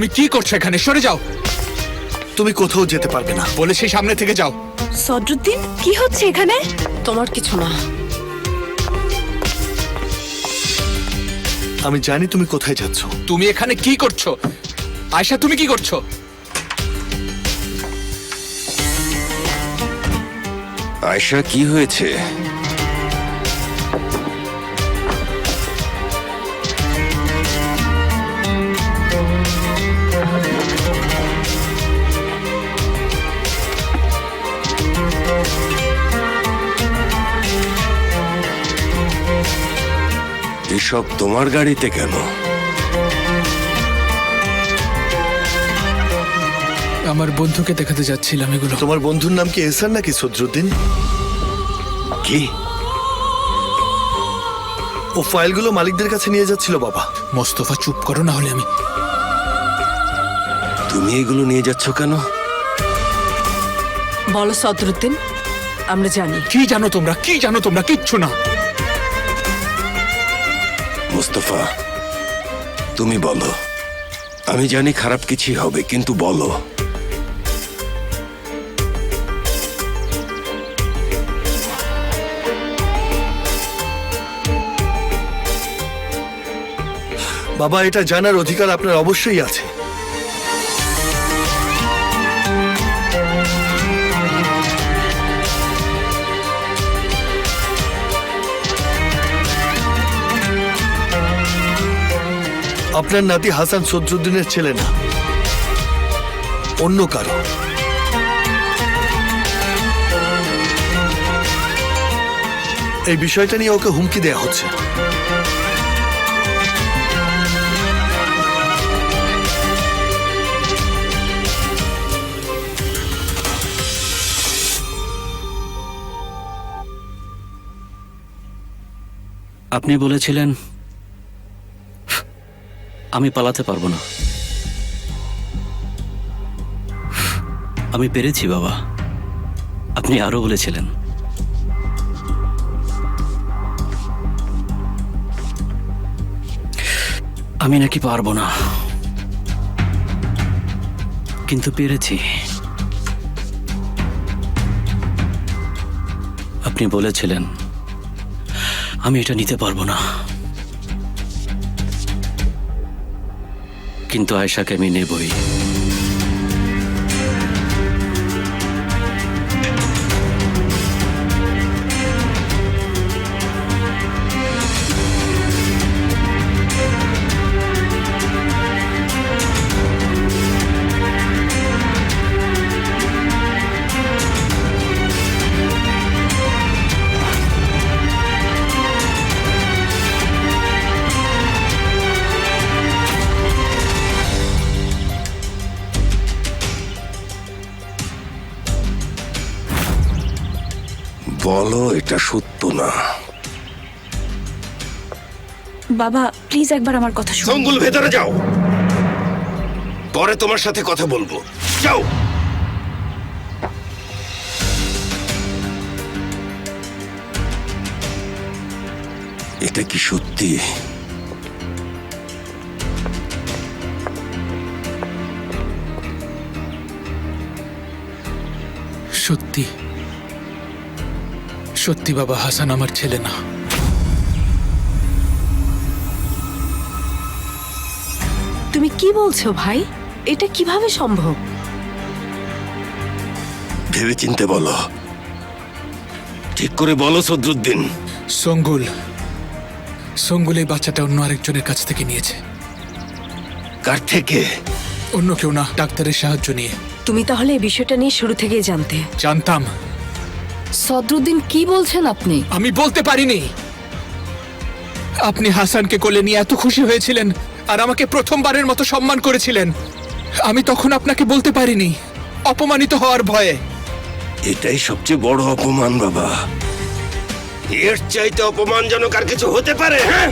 তুমি কি করছো এখানে? সরে যাও। তুমি কোথাও যেতে পারবে না। বলেছি সামনে থেকে যাও। সদরুদ্দিন, কি হচ্ছে এখানে? তোমার কিছু না। আমি জানি তুমি কোথায় যাচ্ছ। তুমি এখানে কি করছো? আয়শা, তুমি কি করছো? আয়শা, কি হয়েছে? এসব তোমার গাড়িতে কেন? আমার বন্ধুকে দেখাতে যাচ্ছিলাম এগুলো। তোমার বন্ধুর নাম কি এহসান নাকি সদরুদ্দিন? কি? ও ফাইলগুলো মালিকদের কাছে নিয়ে যাচ্ছিল বাবা। মোস্তফা, চুপ করো, না হলে আমি। তুমি এগুলো নিয়ে যাচ্ছ কেন? বলো সদরুদ্দিন, আমরা জানি। কি জানো তোমরা? কি জানো তোমরা? কিচ্ছু না। মুস্তফা, তুমি বলো। আমি জানি খারাপ কিছুই হবে, কিন্তু বলো। বাবা, এটা জানার অধিকার আপনার অবশ্যই আছে। আপনার নাতি হাসান সদরুদ্দিনের ছেলে না, অন্য কারো। এই বিষয়টা নিয়ে ওকে হুমকি দেয়া হচ্ছে। আপনি বলেছিলেন আমি পালাতে পারবো না। আমি পেরেছি বাবা। আপনি আরো বলেছিলেন আমি নাকি পারবো না, কিন্তু পেরেছি। আপনি বলেছিলেন আমি এটা নিতে পারবো না, কিন্তু আয়েশাকে আমি নেবই। বলো, এটা সত্য না? বাবা, প্লিজ একবার আমার কথা শুনুন। সঙ্গুল, ভেতরে যাও, পরে তোমার সাথে কথা বলবো। যাও। এটা কি সত্যি? সত্যি সত্যি বাবা, হাসান আমার ছেলে না। তুমি কি বলছো ভাই? এটা কিভাবে সম্ভব? ভেবে চিনতে বলো, ঠিক করে বলো সদরুদ্দিন। সঙ্গুল এই বাচ্চাটা অন্য আরেকজনের কাছ থেকে নিয়েছে। কার থেকে? অন্য কেউ না, ডাক্তারের সাহায্য নিয়ে। তুমি তাহলে এই বিষয়টা নিয়ে শুরু থেকেই জানতে? জানতাম। সদরুদ্দিন, কি বলছেন আপনি? আমি বলতে পারিনি। আপনি হাসানকে কোলে নিয়ে এত খুশি হয়েছিলেন আর আমাকে প্রথমবারের মতো সম্মান করেছিলেন। আমি তখন আপনাকে বলতে পারিনি, অপমানিত হওয়ার ভয়ে। এটাই সবচেয়ে বড় অপমান বাবা। এর চাইতে অপমানজনক আর কিছু হতে পারে? হ্যাঁ,